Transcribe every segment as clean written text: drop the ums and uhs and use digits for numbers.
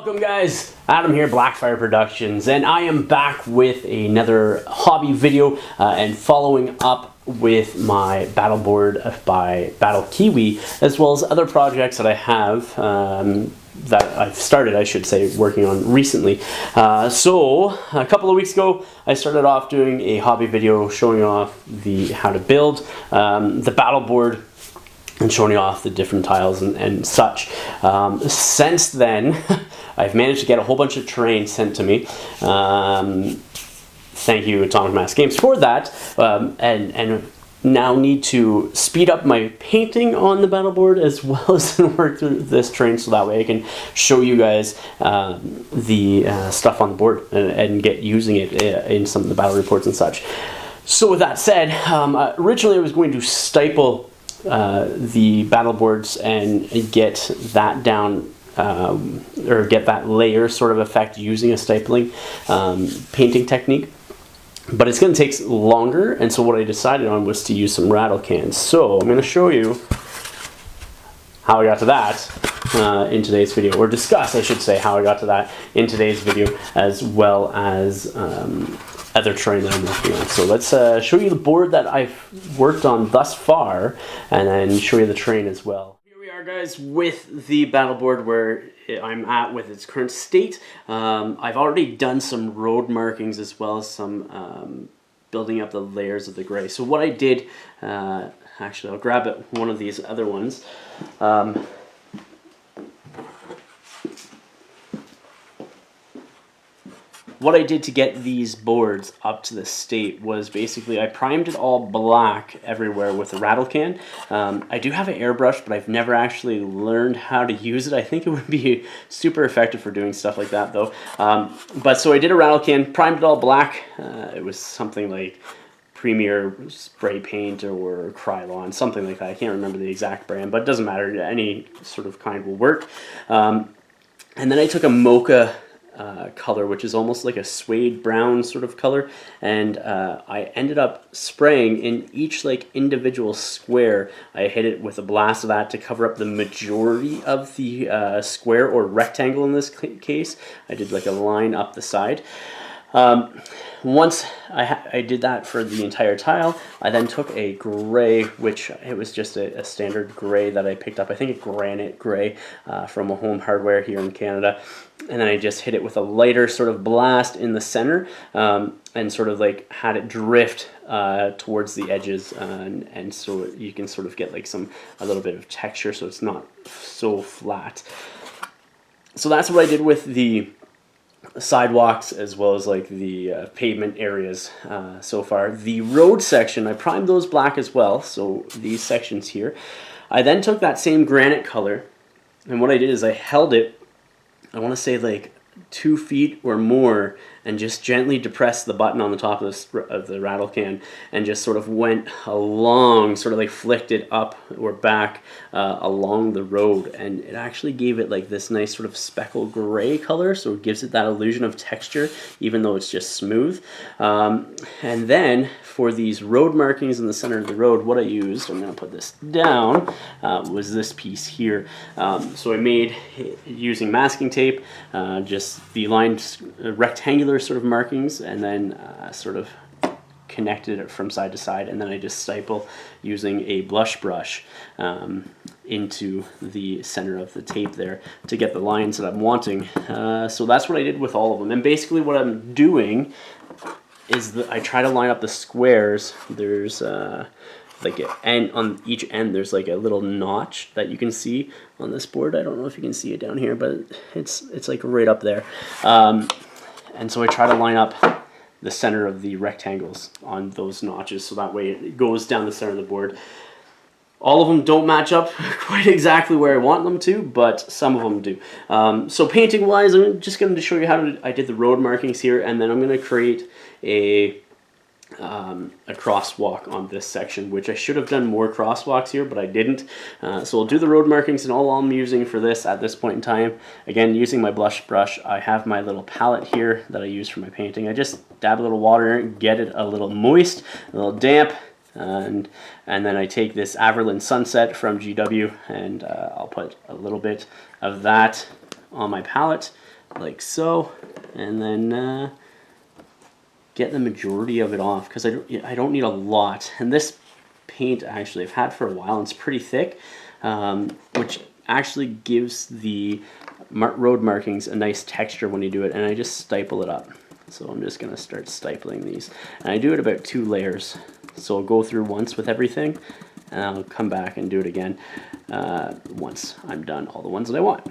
Welcome guys, Adam here, Blackfyre Productions, and I am back with another hobby video and following up with my battle board by Battle Kiwi, as well as other projects that I have that I've started, I should say, working on recently. So a couple of weeks ago I started off doing a hobby video showing off how to build the battle board and showing off the different tiles and such. Since then, I've managed to get a whole bunch of terrain sent to me. Thank you, Atomic Mass Games, for that. And now need to speed up my painting on the battle board as well as work through this terrain, so that way I can show you guys the stuff on the board and get using it in some of the battle reports and such. So with that said, originally I was going to stipple the battle boards and get that down, or get that layer sort of effect using a stipling painting technique, but it's going to take longer, and so what I decided on was to use some rattle cans. So I'm going to show you how I got to that in today's video, or discuss, I should say, how I got to that in today's video, as well as other terrain that I'm working on. So let's show you the board that I've worked on thus far, and then show you the terrain as well. Here we are, guys, with the battle board where I'm at with its current state. I've already done some road markings as well as some building up the layers of the gray. So what I did, actually I'll grab one of these other ones. What I did to get these boards up to this state was basically I primed it all black everywhere with a rattle can. I do have an airbrush, but I've never actually learned how to use it. I think it would be super effective for doing stuff like that though. But so I did a rattle can, primed it all black. It was something like Premier spray paint or Krylon, something like that. I can't remember the exact brand, but it doesn't matter. Any sort of kind will work. And then I took a mocha color, which is almost like a suede brown sort of color, and I ended up spraying in each like individual square. I hit it with a blast of that to cover up the majority of the square or rectangle in this case. I did like a line up the side. Once I did that for the entire tile, I then took a gray, which it was just a standard gray that I picked up, I think a granite gray from a Home Hardware here in Canada, and then I just hit it with a lighter sort of blast in the center, and sort of like had it drift towards the edges, and so you can sort of get like a little bit of texture, so it's not so flat. So that's what I did with the sidewalks as well as like the pavement areas so far. The road section, I primed those black as well, so these sections here. I then took that same granite color, and what I did is I held it, I want to say like 2 feet or more, and just gently depressed the button on the top of the rattle can, and just sort of went along, sort of like flicked it up or back along the road, and it actually gave it like this nice sort of speckled gray color, so it gives it that illusion of texture even though it's just smooth. And then for these road markings in the center of the road, what I used, I'm going to put this down, was this piece here. So I made, using masking tape, just the lined rectangular sort of markings, and then sort of connected it from side to side, and then I just stipple using a blush brush into the center of the tape there to get the lines that I'm wanting. So that's what I did with all of them, and basically what I'm doing is that I try to line up the squares. There's like on each end there's like a little notch that you can see on this board. I don't know if you can see it down here, but it's like right up there. And so I try to line up the center of the rectangles on those notches, so that way it goes down the center of the board. All of them don't match up quite exactly where I want them to, but some of them do. So painting wise, I'm just going to show you how I did the road markings here, and then I'm going to create a crosswalk on this section, which I should have done more crosswalks here, but I didn't. So I'll do the road markings, and all I'm using for this at this point in time, again using my blush brush, I have my little palette here that I use for my painting. I just dab a little water in it, get it a little moist, a little damp, and then I take this Averland Sunset from GW, and I'll put a little bit of that on my palette. like so, and then get the majority of it off, because I don't need a lot. And this paint actually I've had for a while, and it's pretty thick, which actually gives the road markings a nice texture when you do it, and I just stipple it up. So I'm just gonna start stipling these, and I do it about 2 layers. So I'll go through once with everything, and I'll come back and do it again once I'm done all the ones that I want.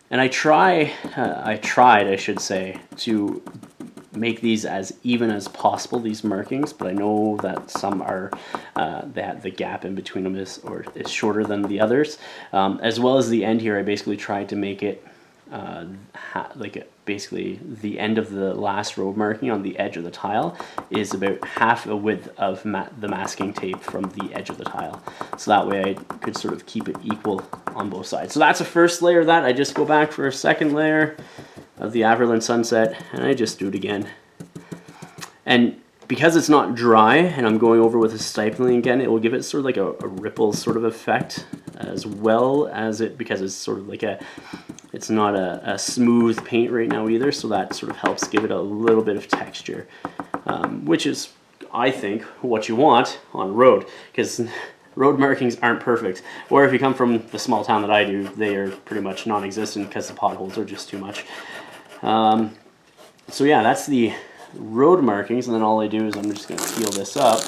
And I tried, I should say, to make these as even as possible, these markings, but I know that some are, that the gap in between them is shorter than the others. As well as the end here, I basically tried to make it basically the end of the last road marking on the edge of the tile is about half a width of the masking tape from the edge of the tile. So that way I could sort of keep it equal on both sides. So that's the first layer of that. I just go back for a second layer of the Averland Sunset, and I just do it again. And because it's not dry, and I'm going over with a stipling again, it will give it sort of like a ripple sort of effect, as well as it, because it's sort of like it's not a smooth paint right now either, so that sort of helps give it a little bit of texture, which is, I think, what you want on road, because road markings aren't perfect. Or if you come from the small town that I do, they are pretty much non-existent because the potholes are just too much. So yeah, that's the road markings, and then all I do is I'm just going to peel this up,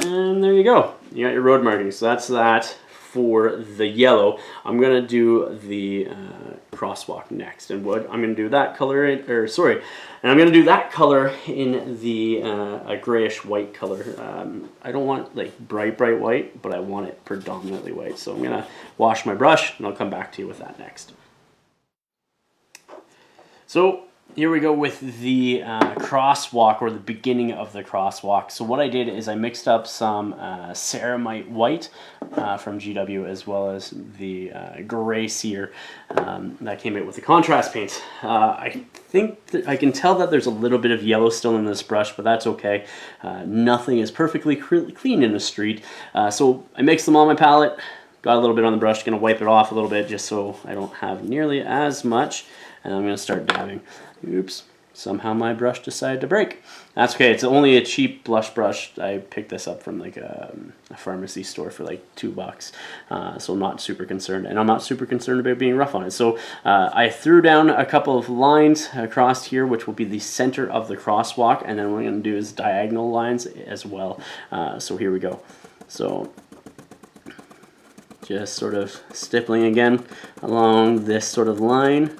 and there you go. You got your road markings. So that's that for the yellow. I'm going to do the crosswalk next, and what I'm going to do that color in, and I'm going to do that color in the a grayish white color. I don't want like bright white, but I want it predominantly white. So I'm going to wash my brush, and I'll come back to you with that next. So here we go with the crosswalk, or the beginning of the crosswalk. So what I did is I mixed up some ceramite white from GW, as well as the gray sear that came out with the contrast paint. I think that I can tell that there's a little bit of yellow still in this brush, but that's okay. Nothing is perfectly clean in the street. So I mixed them on my palette, got a little bit on the brush, gonna wipe it off a little bit just so I don't have nearly as much, and I'm gonna start dabbing. Oops, somehow my brush decided to break. That's okay, it's only a cheap blush brush. I picked this up from like a pharmacy store for like $2, so I'm not super concerned, and I'm not super concerned about being rough on it. So I threw down a couple of lines across here, which will be the center of the crosswalk, and then what I'm gonna do is diagonal lines as well. So here we go. So just sort of stippling again along this sort of line.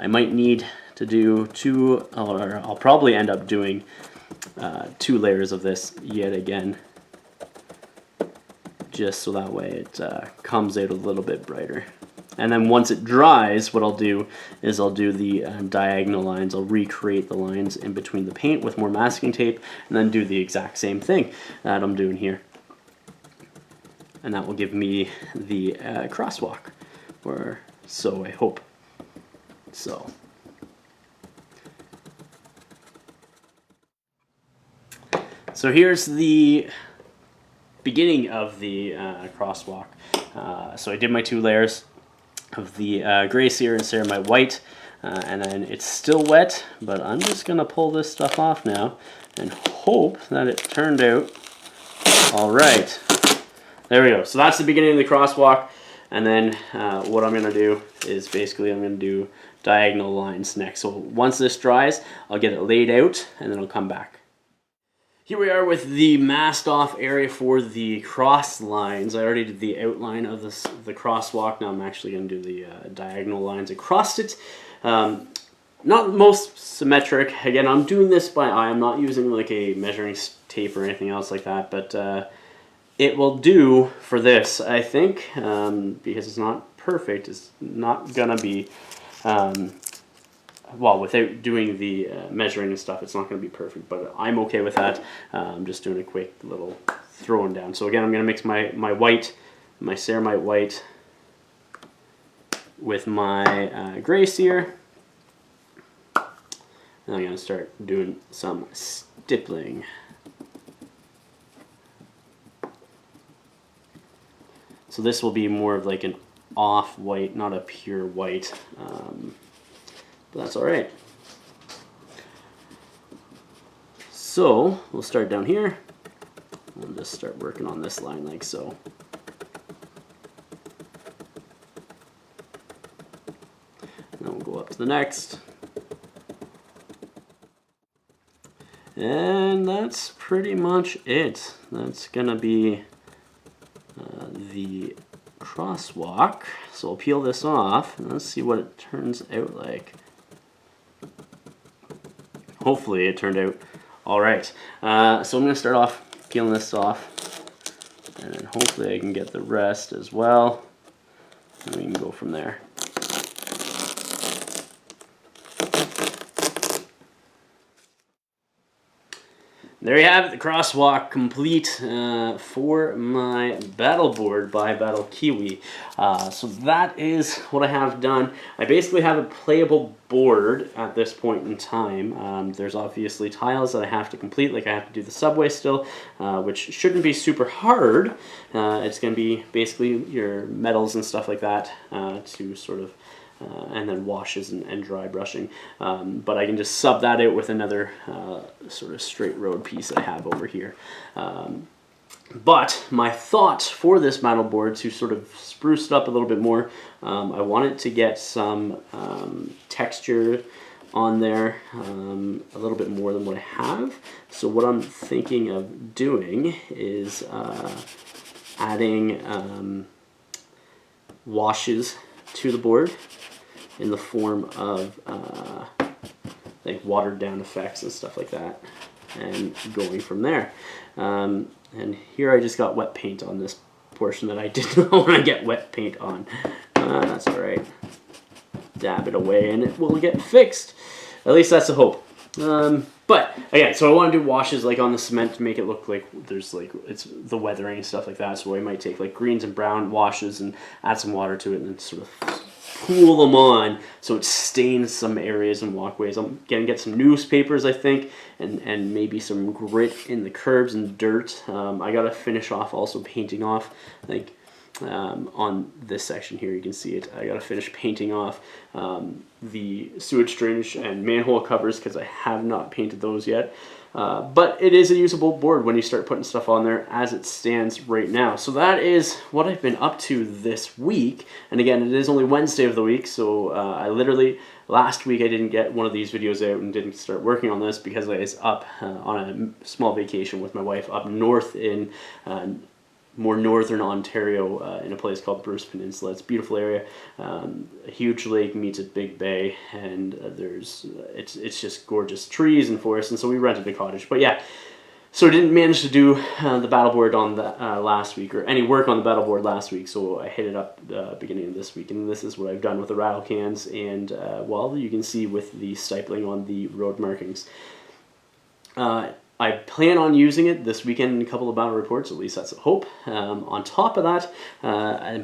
I might need to do or I'll probably end up doing 2 layers of this yet again, just so that way it comes out a little bit brighter. And then once it dries, what I'll do is I'll do the diagonal lines. I'll recreate the lines in between the paint with more masking tape, and then do the exact same thing that I'm doing here. And that will give me the crosswalk, or so I hope. So here's the beginning of the crosswalk. So I did my 2 layers of the gray sear and ceramite white, and then it's still wet, but I'm just gonna pull this stuff off now and hope that it turned out all right. There we go. So that's the beginning of the crosswalk, and then what I'm gonna do is basically I'm gonna do diagonal lines next. So once this dries, I'll get it laid out, and then I'll come back. Here we are with the masked off area for the cross lines. I already did the outline of the crosswalk. Now I'm actually going to do the diagonal lines across it. Not the most symmetric. Again, I'm doing this by eye. I'm not using like a measuring tape or anything else like that, but it will do for this, I think, because it's not perfect. It's not going to be... well, without doing the measuring and stuff, it's not going to be perfect, but I'm okay with that. I'm just doing a quick little throwing down. So again, I'm going to mix my white, my ceramite white, with my gray sear. And I'm going to start doing some stippling. So this will be more of like an off-white, not a pure white, but that's all right. So we'll start down here. We'll just start working on this line like so. And then we'll go up to the next. And that's pretty much it. That's gonna be the crosswalk. So I'll peel this off and let's see what it turns out like. Hopefully it turned out all right. So I'm gonna start off peeling this off, and then hopefully I can get the rest as well, and we can go from there. There you have it, the crosswalk complete for my battle board by Battle Kiwi. So that is what I have done. I basically have a playable board at this point in time. There's obviously tiles that I have to complete, like I have to do the subway still, which shouldn't be super hard. It's going to be basically your metals and stuff like that to sort of and then washes and dry brushing. But I can just sub that out with another sort of straight road piece I have over here. But my thought for this battle board, to sort of spruce it up a little bit more, I wanted to get some texture on there, a little bit more than what I have. So what I'm thinking of doing is adding washes to the board in the form of like watered down effects and stuff like that, and going from there. And here I just got wet paint on this portion that I didn't want to get wet paint on. That's all right. Dab it away and it will get fixed. At least that's the hope. But again, so I want to do washes like on the cement to make it look like there's like it's the weathering and stuff like that. So I might take like greens and brown washes and add some water to it and then sort of pool them on so it stains some areas and walkways. I'm gonna get some newspapers, I think, and maybe some grit in the curbs and dirt. I gotta finish off also painting off, like on this section here, you can see it. I gotta finish painting off the sewage drainage and manhole covers because I have not painted those yet. But it is a usable board when you start putting stuff on there as it stands right now. So that is what I've been up to this week. And again, it is only Wednesday of the week, so I literally, last week I didn't get one of these videos out and didn't start working on this because I was up on a small vacation with my wife up north in more northern Ontario in a place called Bruce Peninsula. It's a beautiful area. A huge lake meets a big bay, and it's just gorgeous trees and forests, and so we rented a cottage. But yeah, so I didn't manage to do the battle board on the last week, or any work on the battle board last week, so I hit it up beginning of this week, and this is what I've done with the rattle cans, and well, you can see with the stipling on the road markings. I plan on using it this weekend in a couple of battle reports, at least that's a hope. On top of that,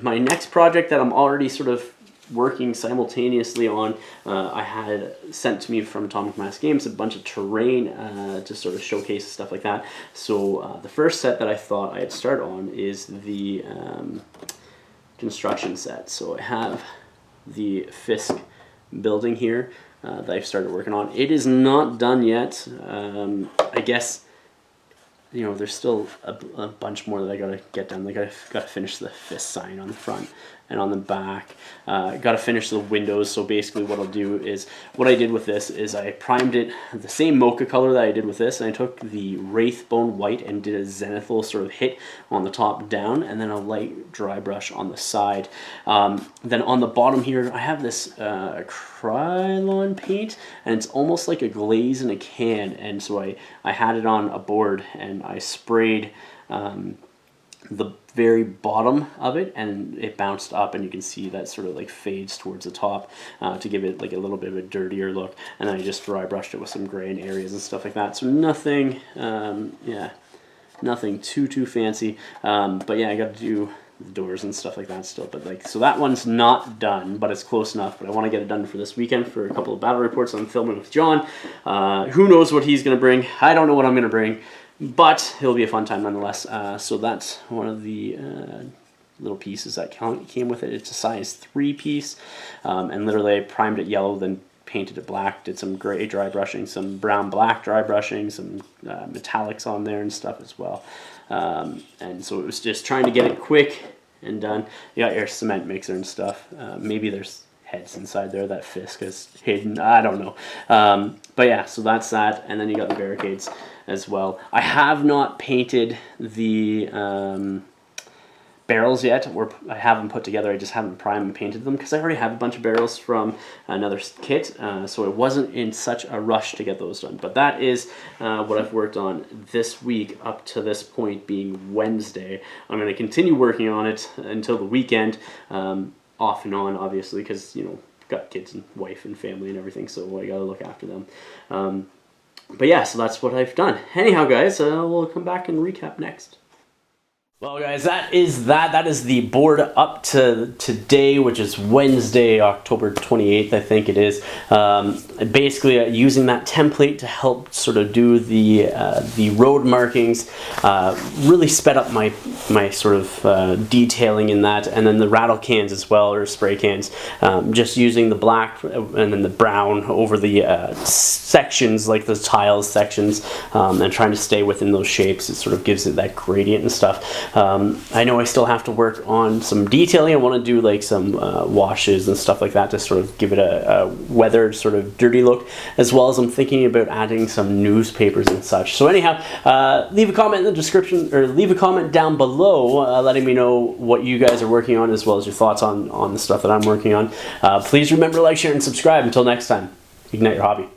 my next project that I'm already sort of working simultaneously on, I had sent to me from Atomic Mass Games a bunch of terrain to sort of showcase stuff like that. So the first set that I thought I'd start on is the construction set. So I have the Fisk building here that I've started working on. It is not done yet. I guess, you know, there's still a bunch more that I gotta get done. Like I've got to finish the Fisk sign on the front and on the back. Got to finish the windows. So basically what I'll do is, what I did with this is I primed it the same mocha color that I did with this, and I took the Wraithbone white and did a zenithal sort of hit on the top down, and then a light dry brush on the side. Then on the bottom here I have this Krylon paint, and it's almost like a glaze in a can, and so I had it on a board and I sprayed the very bottom of it, and it bounced up, and you can see that sort of like fades towards the top to give it like a little bit of a dirtier look, and then I just dry brushed it with some gray in areas and stuff like that. So nothing, yeah, nothing too fancy, but yeah, I got to do the doors and stuff like that still. But like, so that one's not done, but it's close enough. But I want to get it done for this weekend for a couple of battle reports I'm filming with John. Who knows what he's gonna bring? I don't know what I'm gonna bring, but it'll be a fun time nonetheless. So that's one of the little pieces that came with it. It's a size 3 piece, and literally I primed it yellow, then painted it black, did some gray dry brushing, some brown black dry brushing, some metallics on there and stuff as well. And so it was just trying to get it quick and done. You got your cement mixer and stuff. Maybe there's heads inside there that Fisk is hidden, I don't know. But yeah, so that's that, and then you got the barricades as well. I have not painted the barrels yet, or I have them put together. I just haven't primed and painted them because I already have a bunch of barrels from another kit, so it wasn't in such a rush to get those done. But that is what I've worked on this week up to this point being Wednesday. I'm going to continue working on it until the weekend, off and on, obviously, because, you know, got kids and wife and family and everything, so I got to look after them. But yeah, so that's what I've done. Anyhow, guys, we'll come back and recap next. Well, guys, that is the board up to today, which is Wednesday, October 28th, I think it is. Basically, using that template to help sort of do the road markings, really sped up my sort of detailing in that, and then the rattle cans as well, or spray cans, just using the black and then the brown over the sections, like the tiles sections, and trying to stay within those shapes. It sort of gives it that gradient and stuff. I know I still have to work on some detailing. I want to do like some washes and stuff like that to sort of give it a weathered, sort of dirty look, as well as I'm thinking about adding some newspapers and such. So anyhow, leave a comment in the description, or leave a comment down below letting me know what you guys are working on, as well as your thoughts on the stuff that I'm working on. Please remember to like, share, and subscribe. Until next time, ignite your hobby.